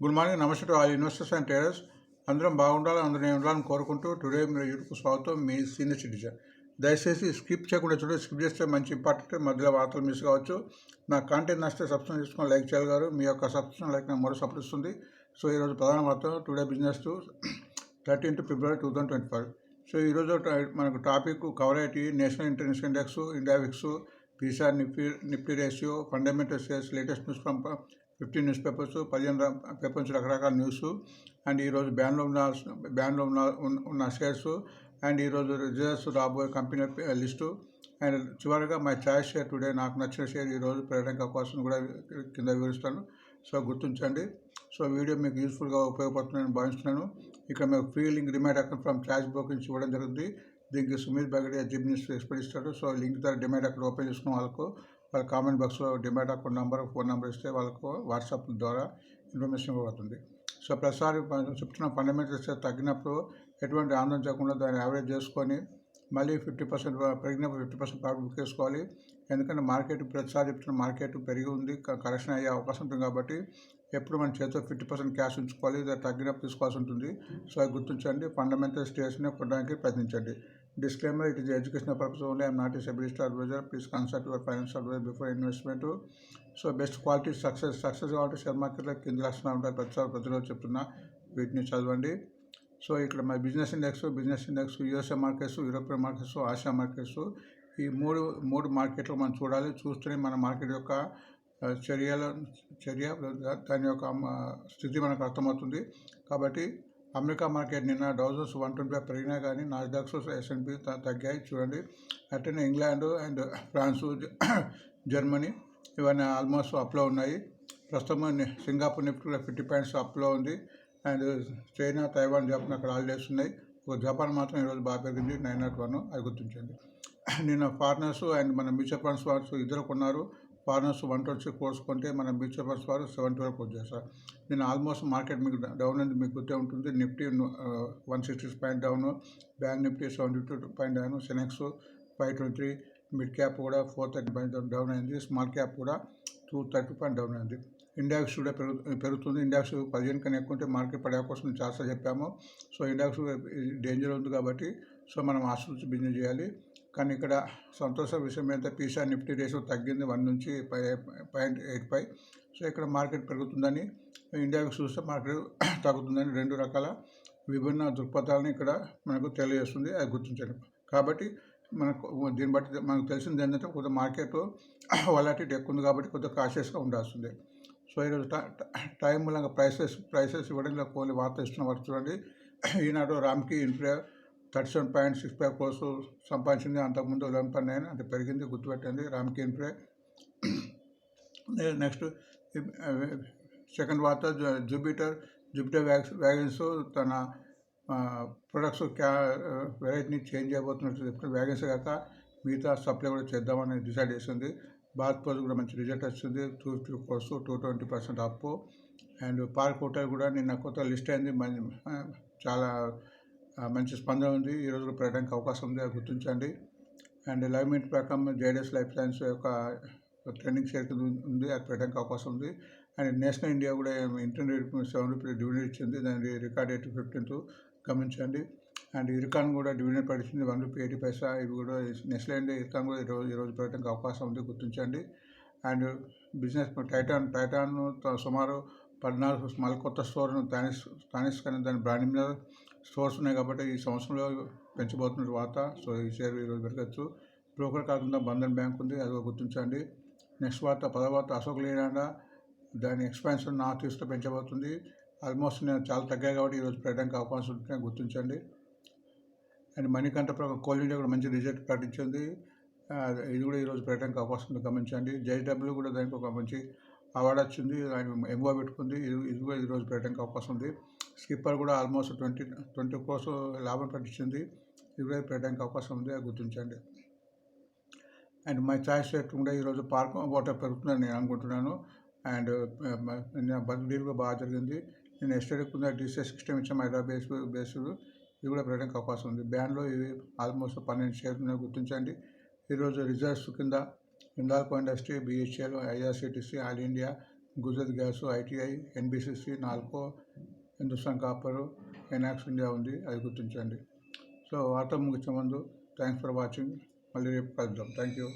Good morning, నమస్తే to all investors and traders. అందరం బాగుండాలి, అందరం ఉండాలని కోరుకుంటూ టుడే మీరు యూట్యూబ్ స్వాగతం. మీ సీనియర్ సిటిజన్. దయచేసి స్కిప్ చేయకుండా చూడండి. స్కిప్ చేస్తే మంచి ఇంపార్టెంట్, మధ్యలో వార్తలు మిస్ కావచ్చు. నా కాంటెంట్ నచ్చితే సబ్స్క్రైబ్ చేసుకొని లైక్ చేయగలరు. మీ యొక్క సబ్స్క్రిప్షన్ లైక్ నాకు మరో సపోర్ట్ ఇస్తుంది. సో ఈరోజు ప్రధాన వార్త today business 13th February 2025. So ఈరోజు మనకు టాపిక్ కవర్ అయ్యి national international index, India VIX, PCR Nifty ratio, fundamental shares, latest news from 15 news papers, 15 papers, రకరకాల న్యూస్. అండ్ ఈరోజు బ్యాన్లో ఉన్న షేర్స్, అండ్ ఈరోజు రిజల్ట్స్, రాబోయే కంపెనీ లిస్టు, అండ్ చివరిగా my choice share today, నాకు నచ్చిన షేర్ ఈరోజు పెరగడానికి అవకాశం కూడా కింద వివరిస్తాను. సో గుర్తించండి. సో వీడియో మీకు యూస్ఫుల్గా ఉపయోగపడుతుందని భావిస్తున్నాను. ఇక్కడ మీకు free link demat account from choice broking ఇవ్వడం జరుగుతుంది. దీనికి సుమిత్ బగడియా జిమ్ న్యూస్ ఎక్స్పర్ట్ ఇస్తారు. సో లింక్ ద్వారా డిమాట్ అకౌంట్ ఓపెన్ చేసుకున్న వాళ్ళకు వాళ్ళ కామెంట్ బాక్స్లో demat account number, phone number ఇస్తే వాళ్ళకు వాట్సాప్ ద్వారా ఇన్ఫర్మేషన్ ఇవ్వబడుతుంది. సో ప్రతిసారి చెప్తున్న ఫండమెంటల్స్ తగ్గినప్పుడు ఎటువంటి ఆందోళన చేయకుండా దాన్ని యావరేజ్ చేసుకొని మళ్ళీ 50% పెరిగినప్పుడు 50% ప్రాఫిట్ బుక్ చేసుకోవాలి. ఎందుకంటే మార్కెట్ ప్రతిసారి చెప్తున్న మార్కెట్ పెరిగి ఉంది, కరెక్షన్ అయ్యే అవకాశం ఉంటుంది. కాబట్టి ఎప్పుడు మన చేతిలో 50% క్యాష్ ఉంచుకోవాలి. ఇది తగ్గినప్పుడు తీసుకోవాల్సి ఉంటుంది. సో అది గుర్తించండి. ఫండమెంటల్ స్టేట్స్ని కొనడానికి ప్రయత్నించండి. Disclaimer: it is educational purpose only. I am not a stability advisor. Please consult your financial advisor before investment. So best quality success కావాలంటే షేర్ మార్కెట్లో కింది లక్షణాలు ఉంటాయి. ప్రతిరోజు చెప్తున్నా, వీటిని చదవండి. సో ఇక్కడ మన business index USA markets, European markets, Asia markets, ఈ మూడు మార్కెట్లు మనం చూడాలి. చూస్తేనే మన మార్కెట్ యొక్క చర్య దాని యొక్క స్థితి మనకు అర్థమవుతుంది. కాబట్టి అమెరికా మార్కెట్ నిన్న డౌ జోన్స్ 125 పెరిగినా కానీ నాస్డాక్స్, S&P తగ్గాయి చూడండి. అట్లనే ఇంగ్లాండ్ అండ్ ఫ్రాన్సు, జర్మనీ ఇవన్నీ ఆల్మోస్ట్ అప్లో ఉన్నాయి. ప్రస్తుతం సింగపూర్ నిఫ్టీ 50 పాయింట్స్ అప్లో ఉంది. అండ్ చైనా, తైవాన్, జపాన్ అక్కడ హాలిడేస్ ఉన్నాయి. ఒక జపాన్ మాత్రం ఈరోజు బాగా పెరిగింది, 901. అది గుర్తించండి. నిన్న ఫారినర్స్ అండ్ మన మ్యూచువల్ ఫండ్స్ వారు ఇద్దరు కొన్నారు. ఫారినర్స్ 126 కోర్స్ కొంటే మన మ్యూచువల్ ఫండ్స్ వారు 712 కోర్స్ చేస్తారు. నేను ఆల్మోస్ట్ మార్కెట్ మీకు డౌన్ అనేది మీకు గుర్తే ఉంటుంది. Nifty 166 point down, bank Nifty 72 point down, Sensex 523, mid cap కూడా 430 పాయింట్ డౌన్ అయింది. స్మాల్ క్యాప్ కూడా 230 పాయింట్ డౌన్ అయింది. ఇండెక్స్ కూడా పెరుగుతుంది. ఇండెక్స్ 15 కన్నా ఎక్కువ ఉంటే మార్కెట్ పడే అవకాశం చాలా చెప్పాము. సో ఇండెక్స్ డేంజర్ ఉంది కాబట్టి సో మనం ఆశించి బిజినెస్ చేయాలి. కానీ ఇక్కడ సంతోష విషయం ఏంటంటే పీసీఆర్ నిఫ్టీ రేషియో తగ్గింది 1 నుంచి 0.85. సో ఇక్కడ మార్కెట్ పెరుగుతుందని, ఇండియాకి చూస్తే మార్కెట్ తగ్గుతుందని, రెండు రకాల విభిన్న దృక్పథాలను ఇక్కడ మనకు తెలియజేస్తుంది. అది గుర్తించండి. కాబట్టి మనకు దీన్ని బట్టి మనకు తెలిసింది ఏంటంటే కొద్దిగా మార్కెట్ వాలటిలిటీ ఎక్కువ ఉంది కాబట్టి కొద్దిగా కాషియస్గా ఉండాల్సిందే. సో ఈరోజు టైం మూలంగా ప్రైసెస్ ఇవ్వడం కొన్ని వార్త ఇస్తున్న వారు చూడండి. ఈనాడు రామ్కి ఇన్ఫ్రా 37.65 కోర్సు సంపాదించింది. అంతకుముందు 11.9 అంటే పెరిగింది, గుర్తుపెట్టండి. రామ్కి ఇన్ఫ్రా. నెక్స్ట్ సెకండ్ వార్త జూపిటర్ వ్యాగన్స్ తన ప్రొడక్ట్స్ వెరైటీని చేంజ్ చేయబోతున్నట్టు చెప్తున్నారు. వ్యాగన్స్ కాక మిగతా సప్లై కూడా చేద్దామని డిసైడ్ చేసింది. భారత్ పోజ్ కూడా మంచి రిజల్ట్ వచ్చింది. 250 course 220% up. And park hotel కూడా నిన్న కొత్త లిస్ట్ అయింది. చాలా మంచి స్పందన ఉంది. ఈరోజు పెరగడానికి అవకాశం ఉంది, అది గుర్తించండి. అండ్ లైవ్ మినిట్ ప్రకారం జేడీఎస్ లైఫ్ సైన్స్ యొక్క ట్రెండింగ్ షేర్ ఉంది, అది పెరగడానికి అవకాశం ఉంది. అండ్ నేషనల్ ఇండియా కూడా ఇంటర్నెట్ 7 రూపీస్ డివిడెండ్ ఇచ్చింది. దాని రికార్డ్ 15th గమనించండి. అండ్ ఇర్కాన్ కూడా డివిడెండ్ పడిచింది 1.80 రూపీస్. ఇవి కూడా నేషనల్ ఇండియా, ఇర్కాన్ కూడా ఈరోజు పెరగడానికి అవకాశం ఉంది, గుర్తించండి. అండ్ బిజినెస్ టైటాన్ సుమారు 14 స్మాల్ కొత్త స్టోర్ను తానిస్ కానీ దాని బ్రాండింగ్ మీద స్టోర్స్ ఉన్నాయి కాబట్టి ఈ సంవత్సరంలో పెంచబోతున్న వార్త. సో ఈ షేర్ ఈరోజు పెరగచ్చు. బ్రోకర్ కాకుండా బంధన్ బ్యాంక్ ఉంది, అది గుర్తించండి. నెక్స్ట్ వార్త 10వ వార్త అశోక్ లేలాండ్ దాని ఎక్స్పాన్షన్ నార్త్ ఈస్ట్లో పెంచబోతుంది. ఆల్మోస్ట్ నేను చాలా తగ్గాయి కాబట్టి ఈరోజు పెరగడానికి అవకాశం ఉంటుంది, గుర్తించండి. అండ్ మణికంఠ కోల్ ఇండియా కూడా మంచి రిజల్ట్ ప్రకటించింది. ఇది కూడా ఈరోజు పెరగడానికి అవకాశం ఉంది, గమనించండి. JSW కూడా దానికి ఒక మంచి అవార్డు వచ్చింది, ఆయన ఎంఓ పెట్టుకుంది. ఇది కూడా ఈరోజు పెట్టడానికి అవకాశం ఉంది. స్కిప్పర్ కూడా ఆల్మోస్ట్ 20 కోర్స్ లాభం ప్రకటించింది. ఇది కూడా పెట్టడానికి అవకాశం ఉంది, అది గుర్తించండి. అండ్ మై చాయిస్ షేర్ కూడా ఈరోజు పార్క్ వాటర్ పెరుగుతుందని నేను అనుకుంటున్నాను. అండ్ బల్క్ డీల్ కూడా బాగా జరిగింది. నేను ఎస్టడీ కింద DCA సిస్టమ్ ఇచ్చాము, హైదరాబాద్ బేస్డ్. ఇది కూడా పెట్టడానికి అవకాశం ఉంది. బ్యాన్లో ఇవి ఆల్మోస్ట్ 12 షేర్లు గుర్తించండి. ఈరోజు రిజల్ట్స్ కింద Hindalco industry, BHEL, IRCTC, all India, Gujarat gas, ITI, NBCC, Nalco, Hindustan copper, Inox India ఉంది. అది గుర్తించండి. సో వార్త ముగించే ముందు థ్యాంక్స్ ఫర్ వాచింగ్. మళ్ళీ రేపు కలుద్దాం. Thank you.